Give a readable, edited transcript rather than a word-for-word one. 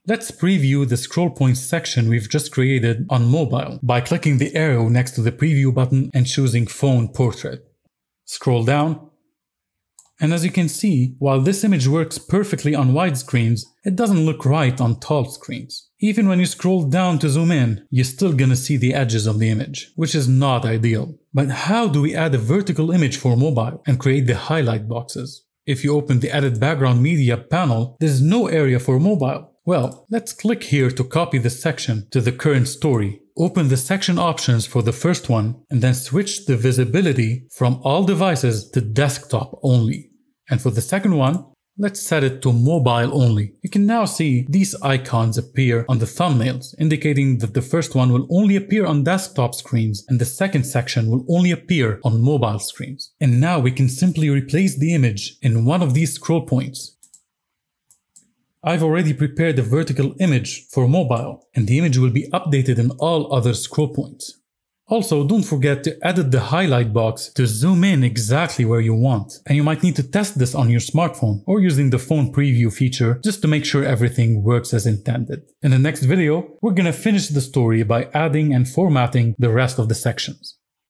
Let's preview the scroll points section we've just created on mobile by clicking the arrow next to the preview button and choosing phone portrait. Scroll down. And as you can see, while this image works perfectly on wide screens, it doesn't look right on tall screens. Even when you scroll down to zoom in, you're still gonna see the edges of the image, which is not ideal. But how do we add a vertical image for mobile and create the highlight boxes? If you open the Edit Background Media panel, there's no area for mobile. Well, let's click here to copy the section to the current story. Open the section options for the first one and then switch the visibility from all devices to desktop only. And for the second one, let's set it to mobile only. You can now see these icons appear on the thumbnails, indicating that the first one will only appear on desktop screens and the second section will only appear on mobile screens. And now we can simply replace the image in one of these scroll points. I've already prepared a vertical image for mobile, and the image will be updated in all other scroll points. Also, don't forget to edit the highlight box to zoom in exactly where you want, and you might need to test this on your smartphone or using the phone preview feature just to make sure everything works as intended. In the next video, we're gonna finish the story by adding and formatting the rest of the sections.